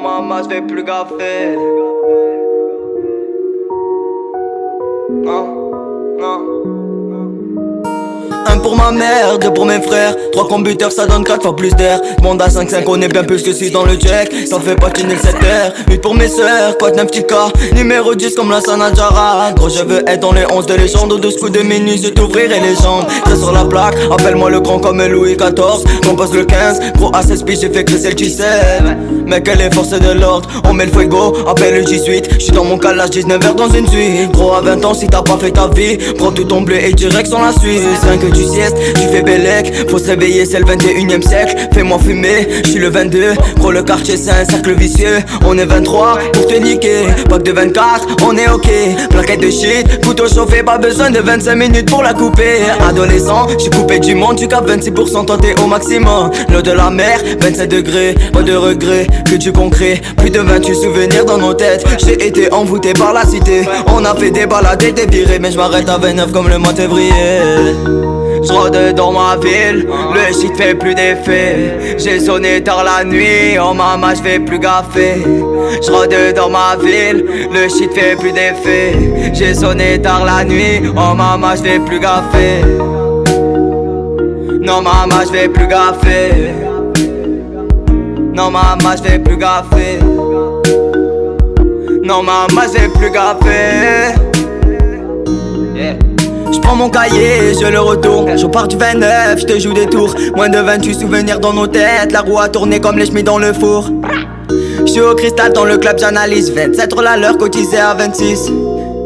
Non maman, je vais plus gaffer. Non, non. Un pour ma mère, deux pour mes frères. 3 computers ça donne 4 fois plus d'air. Demande à 5-5 on est bien plus que 6 dans le check. Ça fait patiner le 7R. 8 pour mes soeurs, quoi d'un petit cas. Numéro 10 comme la Sanadjara. Gros je veux être dans les 11 de légende. Au 12 coups de minuit je t'ouvrirai les jambes. C'est sur la plaque, appelle-moi le grand comme Louis XIV. Compose le 15, gros à 16 piges j'ai fait crisser le G7. Mec elle est force de l'ordre, on met le fuego, appelle le 18. J'suis dans mon calage 19h dans une suite. Gros à 20 ans si t'as pas fait ta vie, prends tout ton blé et direct sur la Suisse. Rien que tu siestes, tu fais bellec. Faut se réveiller, c'est le 21ème siècle. Fais-moi fumer, j'suis le 22. Gros le quartier c'est un cercle vicieux. On est 23 pour te niquer. Pack de 24, on est ok. Plaquette de shit, couteau chauffé, pas besoin de 25 minutes pour la couper. Adolescent, j'suis coupé du monde, tu capes 26%, toi t'es au maximum. L'eau de la mer, 27 degrés, pas de regret, que du concret. Plus de 28 souvenirs dans nos têtes. J'ai été envoûté par la cité. On a fait des balades et des virées, mais j'm'arrête à 29 comme le mois de février. J'rôde dans ma ville, le shit fait plus d'effet. J'ai sonné tard la nuit, oh maman j'vais plus gaffer. J'rôde dans ma ville, le shit fait plus d'effet. J'ai sonné tard la nuit, oh maman j'vais plus gaffer. Non maman j'vais plus gaffer. Non maman j'vais plus gaffer. Non maman j'vais plus gaffer. Yeah. J'prends mon cahier, je le retourne. Je pars du 29, je te joue des tours. Moins de 28 souvenirs dans nos têtes. La roue a tourné comme les chemises dans le four. J'suis au cristal dans le club, j'analyse 27 la l'heure cotisé à 26.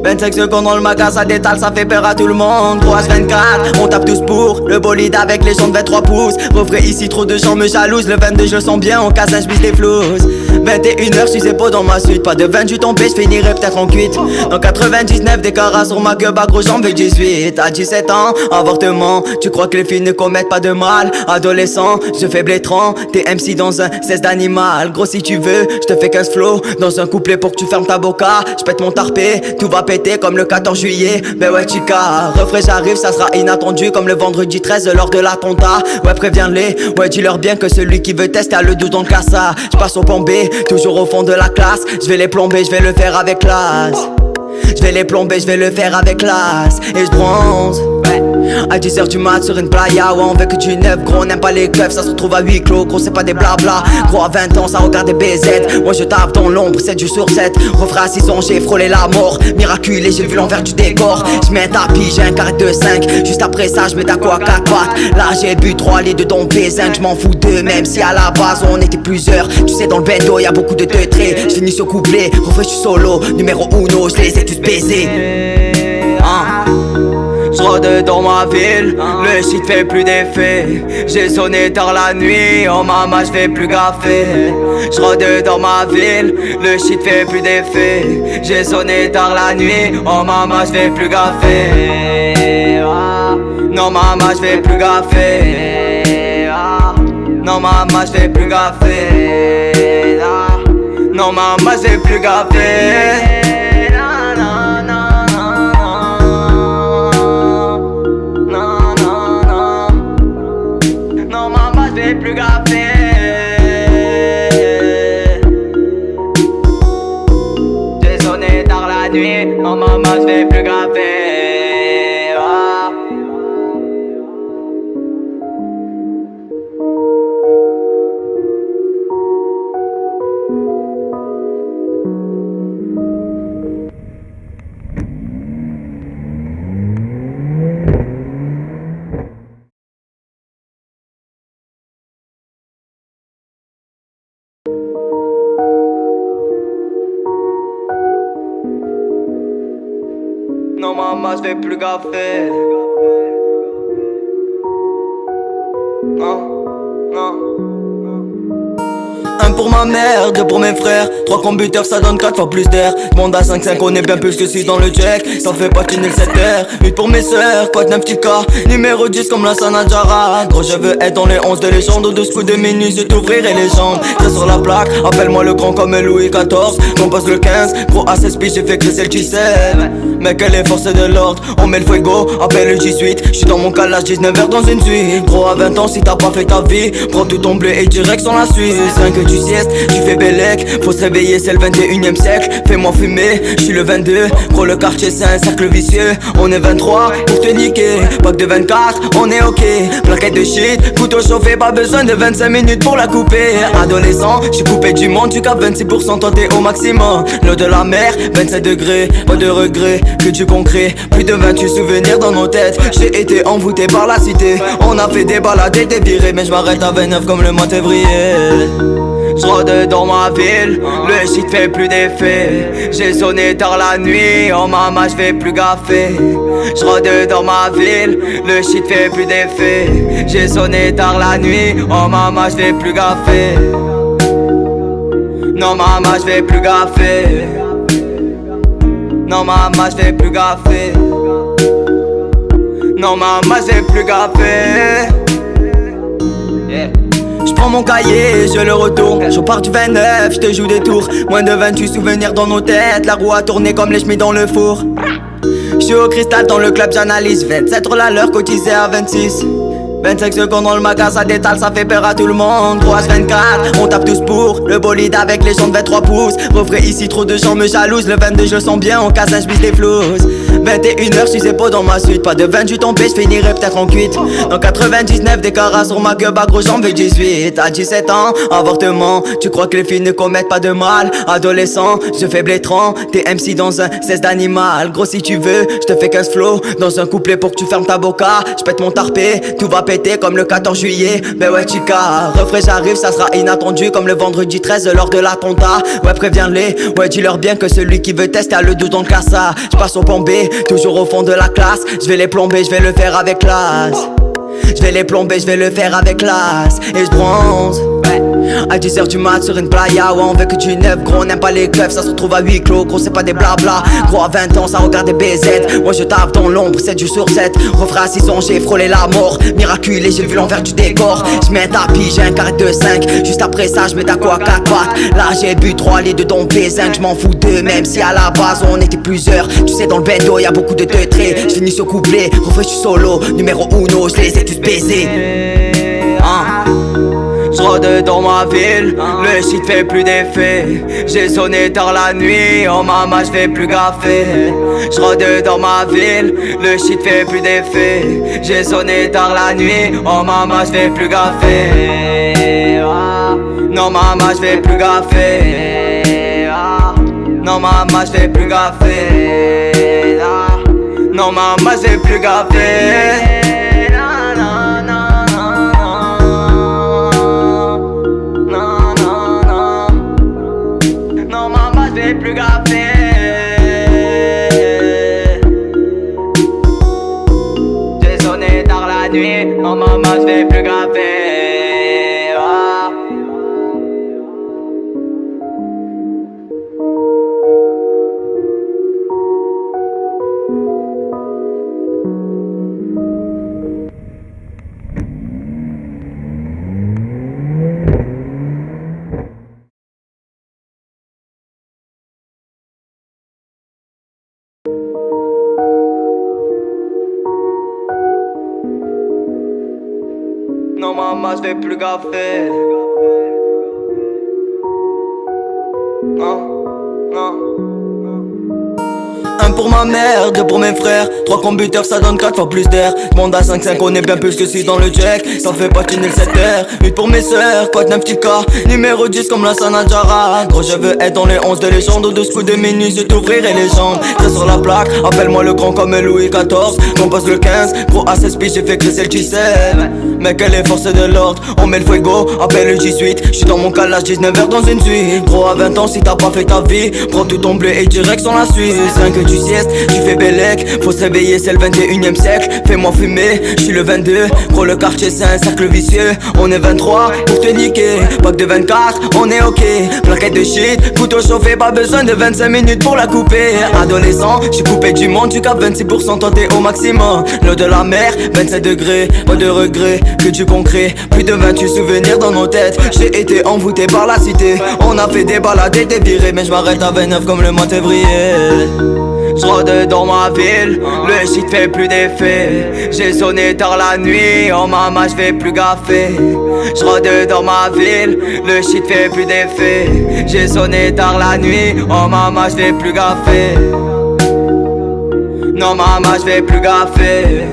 25 secondes dans le magasin, ça détale, ça fait peur à tout le monde. 3h24, on tape tous pour le bolide avec les jantes 23 pouces. Refrais ici, trop de gens me jalousent. Le 22 je le sens bien, en casse je vise des flouses. 21h, j'suis épaules dans ma suite. Pas de 28 en paix, j'finirai peut-être en cuite. Dans 99, des carats sur ma gueule, gros j'en veux 18. À 17 ans, avortement. Tu crois que les filles ne commettent pas de mal? Adolescent, je fais blétrant. T'es MC dans un 16 d'animal. Gros si tu veux, j'te fais 15 flow dans un couplet pour que tu fermes ta boca. J'pète mon tarpé, tout va péter comme le 14 juillet. Ben ouais chica, refrais j'arrive, ça sera inattendu comme le vendredi 13 lors de l'attentat. Ouais préviens-les, ouais dis-leur bien que celui qui veut tester a le 12 dans le cassa. J'passe au plan B, toujours au fond de la classe. J'vais les plomber, j'vais le faire avec classe. J'vais les plomber, j'vais le faire avec classe. Et j'bronze à 10h du mat sur une playa. Ouais on veut que du neuf, gros on n'aime pas les keufs. Ça se retrouve à huis clos, gros c'est pas des blabla. Gros à 20 ans ça regarde des BZ. Moi je tape dans l'ombre, 7 jours sur 7. Refrais à 6 ans j'ai frôlé la mort. Miraculé j'ai vu l'envers du décor. J'mets un tapis, j'ai un carré de 5. Juste après ça j'mets à quoi 4 pattes. Là j'ai bu 3 litres de Don P5. J'm'en fous d'eux même si à la base on était plusieurs. Tu sais dans le bendo y'a beaucoup de traits. J'finis ce couplet, refrais j'suis solo. Numéro 1, j'les ai tous baisés. J'rôde dans ma ville, le shit fait plus d'effet. J'ai sonné tard la nuit, oh maman j'fais plus gaffer. J'rôde dans ma ville, le shit fait plus d'effet. J'ai sonné tard la nuit, oh maman j'fais plus gaffer. Non maman j'fais plus gaffer. Non maman j'fais plus gaffer. Non maman j'fais plus gaffer. Plus gaffer. J'ai sonné tard la nuit, oh maman j'vais plus gaffer. Non maman j'vais plus gaffer. Non, non. Un pour ma mère, deux pour mes frères. 3 computers ça donne 4 fois plus d'air. Demande à 5-5 on est bien plus que 6 dans le check. Ça fait patiner le 7R. 8 pour mes soeurs, quoi d'un petit cas. Numéro 10 comme la Sanadjara. Gros je veux être dans les 11 de légende. Au 12 coups de minuit je t'ouvrirai les jambes. C'est sur la plaque, appelle-moi le grand comme Louis XIV. Compose le 15, gros à 16 piges j'ai fait crisser le G7. Mec elle est force de l'ordre, on met le fuego, appelle le 18. J'suis dans mon calage 19h dans une suite. Gros à 20 ans si t'as pas fait ta vie, prends tout ton blé et direct sur la Suisse. Rien que tu sieste, tu fais bellec. Faut se réveiller, c'est le 21e siècle. Fais-moi fumer, je suis le 22. Gros le quartier c'est un cercle vicieux. On est 23 pour te niquer. Pack de 24, on est ok. Plaquette de shit, couteau chauffé, pas besoin de 25 minutes pour la couper. Adolescent, j'suis coupé du monde, tu capes 26%, toi t'es au maximum. L'eau de la mer, 27 degrés, pas de regret, que du concret. Plus de 28 souvenirs dans nos têtes. J'ai été envoûté par la cité. On a fait des balades et des virées, mais j'm'arrête à 29 comme le mois de février. J'rôde dans ma ville, le shit fait plus d'effet. J'ai sonné tard la nuit, oh maman j'fais plus gaffer. J'rôde dans ma ville, le shit fait plus d'effet. J'ai sonné tard la nuit, oh maman j'fais plus gaffer. Non maman j'fais plus gaffer. Non maman j'fais plus gaffer. Non maman j'fais plus gaffer. J'prends mon cahier, je le retourne. Je pars du 29, je te joue des tours. Moins de 28 souvenirs dans nos têtes. La roue a tourné comme les chemises dans le four. J'suis au cristal dans le club, j'analyse 27 la l'heure cotisé à 26. 25 secondes dans le magasin, ça détale, ça fait peur à tout le monde. 3h24, on tape tous pour le bolide avec les gens de 23 pouces. Refrais ici, trop de gens me jalousent. Le 22 je le sens bien, en casin je des flouses. 21h, j'suis épaules dans ma suite. Pas de 28 en paix, j'finirai peut-être en cuite. Dans 99, des carats sur ma gueule, gros j'en veux 18. À 17 ans, avortement. Tu crois que les filles ne commettent pas de mal? Adolescent, je fais blétrant. T'es MC dans un 16 d'animal. Gros si tu veux, j'te fais 15 flow dans un couplet pour que tu fermes ta boca. J'pète mon tarpé, tout va péter comme le 14 juillet. Mais ouais chica, refrais j'arrive, ça sera inattendu comme le vendredi 13 lors de la tonta. Ouais préviens-les, ouais dis-leur bien que celui qui veut tester a le 12 dans le cassa. J'passe au plan B, toujours au fond de la classe. J'vais les plomber, j'vais le faire avec classe. J'vais les plomber, j'vais le faire avec classe. Et j'bronze à 10h du mat sur une playa. Ouais on veut que du neuf, gros on n'aime pas les keufs. Ça se retrouve à huis clos, gros c'est pas des blabla. Gros à 20 ans ça regarde des BZ. Moi je tape dans l'ombre, 7 jours sur 7. Refrais à 6 ans j'ai frôlé la mort. Miraculé j'ai vu l'envers du décor. J'mets un tapis, j'ai un carré de 5. Juste après ça j'mets ta quoi à 4 pattes. Là j'ai bu 3 litres de ton P5. J'm'en fous d'eux même si à la base on était plusieurs. Tu sais dans le bendo y'a beaucoup de traits. J'finis ce couplet, refrais j'suis solo. Numéro 1, j'les ai tous baisés. J'rôde dans ma ville, le shit fait plus d'effet. J'ai sonné tard la nuit, oh maman j'fais plus gaffer. J'rôde dans ma ville, le shit fait plus d'effet. J'ai sonné tard la nuit, oh maman j'fais plus gaffer. Non maman j'fais plus gaffer. Non maman j'fais plus gaffer. Non maman j'fais plus gaffer. Plus gaffer. J'ai sonné tard la nuit, oh maman j'vais plus gaffer. Non maman j'vais plus gaffer. Non, non. Un pour ma mère, deux pour mes frères. 3 computers ça donne 4 fois plus d'air. Demande à 5-5 on est bien plus que 6 dans le jack. Ça fait patiner le 7R. 8 pour mes sœurs, quoi de 9 petits cas. Numéro 10 comme la Sanadjara. Gros je veux être dans les 11 de légende. Au 12 coups de minutes je t'ouvrirai les jambes. Très sur la plaque, appelle-moi le grand comme Louis XIV. Compose le 15, gros à 16 piges j'ai fait crisser le G7. Mec elle est force de l'ordre, on met le fuego, appelle le 18. J'suis dans mon calage 19h dans une suite. Gros à 20 ans si t'as pas fait ta vie, prends tout ton bleu et direct sur la Suisse. 5 que tu siestes, tu fais bellec. Faut se réveiller c'est le 21e siècle. Fais-moi fumer, j'suis le 22. Gros le quartier c'est un cercle vicieux. On est 23 pour te niquer. Pack de 24, on est ok. Plaquette de shit, couteau chauffé, pas besoin de 25 minutes pour la couper. Adolescent, j'suis coupé du monde, tu capes 26%, toi t'es au maximum. L'eau de la mer, 27 degrés, pas de regret, que du concret. Plus de 28 souvenirs dans nos têtes. J'ai été envoûté par la cité. On a fait des balades et des virées, mais j'm'arrête à 29 comme le mois de février. J'rôde dans ma ville, le shit fait plus d'effet. J'ai sonné tard la nuit, oh maman j'vais plus gaffer. J'rôde dans ma ville, le shit fait plus d'effet. J'ai sonné tard la nuit, oh maman j'vais plus gaffer. Non maman j'vais plus gaffer.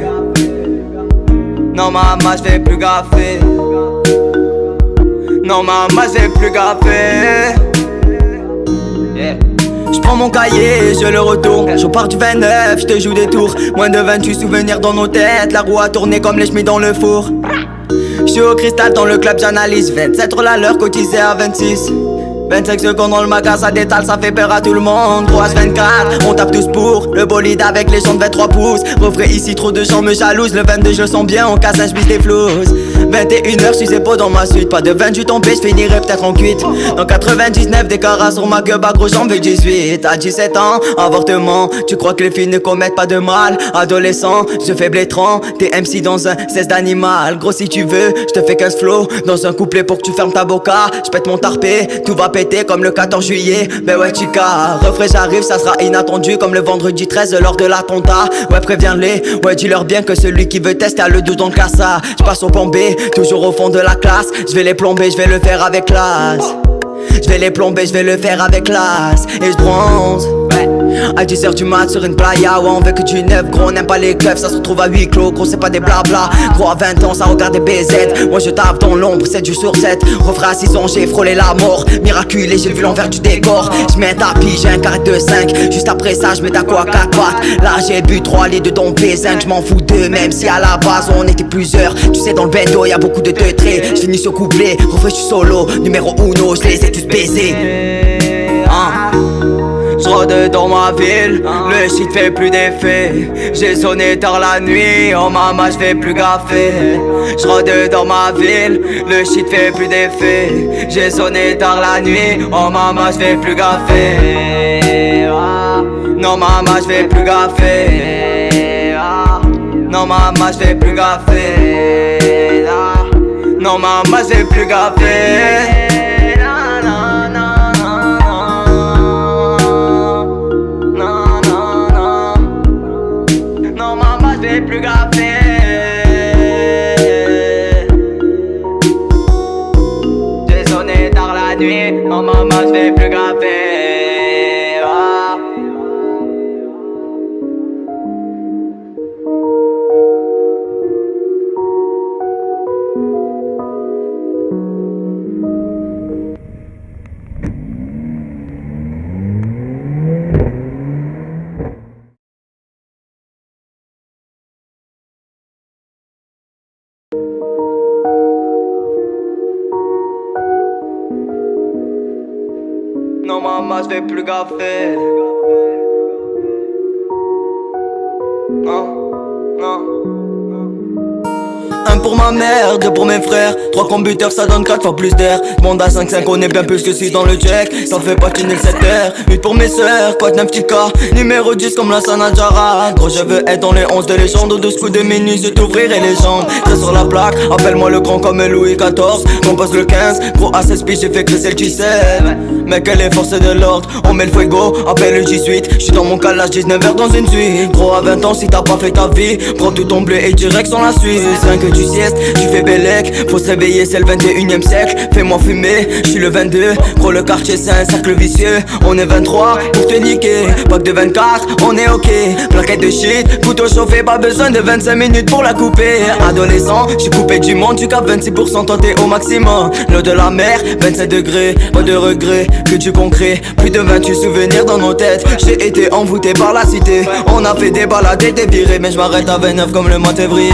Non maman j'vais plus gaffer. Non maman j'vais plus gaffer. J'prends mon cahier, je le retourne. Je pars du 29, je te joue des tours. Moins de 28 souvenirs dans nos têtes. La roue a tourné comme les chemises dans le four. J'suis au cristal dans le club, j'analyse 27 la l'heure cotisé à 26. 25 secondes dans le magasin, ça détale, ça fait peur à tout le monde. 3h24, on tape tous pour le bolide avec les jambes 23 pouces. Refrais ici, trop de gens me jalousent. Le 22 je le sens bien, en casin j'bise des flouses. 21h, j'suis épaules dans ma suite. Pas de 28 tombé, j'finirai peut-être en cuite. Dans 99, des carats sur ma gueule, gros jambes 18. À 17 ans, avortement. Tu crois que les filles ne commettent pas de mal? Adolescent, je fais blétrant. T'es MC dans un 16 d'animal. Gros si tu veux, j'te fais 15 flow dans un couplet pour que tu fermes ta boca. J'pète mon tarpé, tout va péter comme le 14 juillet. Ben ouais chica, refrais j'arrive, ça sera inattendu comme le vendredi 13 lors de l'attentat. Ouais préviens-les, ouais dis-leur bien que celui qui veut tester a le 12 dans le cassa. J'passe au plan B, toujours au fond de la classe. J'vais les plomber, j'vais le faire avec classe. J'vais les plomber, j'vais le faire avec classe. Et j'bronze à 10h du mat sur une playa. Ouais on veut que du neuf, gros on n'aime pas les clubs. Ça se retrouve à huis clos, gros c'est pas des blabla. Gros à 20 ans ça regarde des BZ. Moi je tape dans l'ombre, 7 du sur 7. Refrais à 6 ans j'ai frôlé la mort. Miraculé j'ai vu l'envers du décor. J'mets un tapis, j'ai un carré de 5. Juste après ça j'mets ta quoi 4 pattes. Là j'ai bu 3 litres de ton P5. J'm'en fous d'eux même si à la base on était plusieurs. Tu sais dans le bendo y'a beaucoup de traits. J'finis ce couplet, refrais j'suis solo. Numéro 1, j'les ai tous baisés. J'rôde dans ma ville, le shit fait plus d'effet. J'ai sonné tard la nuit, oh maman j'fais plus gaffer. J'rôde dans ma ville, le shit fait plus d'effet. J'ai sonné tard la nuit, oh maman j'fais plus gaffer. Non maman j'fais plus gaffer. Non maman j'fais plus gaffer. Non maman j'fais plus gaffer. Plus gaffer. J'ai sonné tard la nuit, oh maman j'vais plus gaffer. Non maman j'vais plus gaffer. Non, non. Un pour ma mère, deux pour mes frères. 3 computers ça donne 4 fois plus d'air. Demande à 5-5 on est bien plus que 6 dans le jack. Ça fait patiner le 7R. 8 pour mes soeurs, quoi de 9 petits cas. Numéro 10 comme la Sanadjara. Gros je veux être dans les 11 de légende. Au 12 coups de minuit je t'ouvrirai les jambes. T'es sur la plaque, appelle-moi le grand comme Louis XIV. Compose le 15, gros à 16 piges j'ai fait crescer le G7. Mec elle est force de l'ordre, on met le fuego, appelle le 18. J'suis dans mon calage 19h dans une suite. Gros à 20 ans si t'as pas fait ta vie, prends tout ton bleu et direct sur la Suisse. 5 que tu siestes, tu fais bellec. Faut se réveiller c'est le 21ème siècle. Fais-moi fumer, j'suis le 22. Gros le quartier c'est un cercle vicieux. On est 23 pour te niquer. Pack de 24, on est ok. Plaquette de shit, couteau chauffé, pas besoin de 25 minutes pour la couper. Adolescent, j'suis coupé du monde, tu capes 26%, toi t'es au maximum. L'eau de la mer, 27 degrés, pas de regret, que du concret. Plus de 28 souvenirs dans nos têtes. J'ai été envoûté par la cité. On a fait des balades et des virées, mais j'm'arrête à 29 comme le mois de février.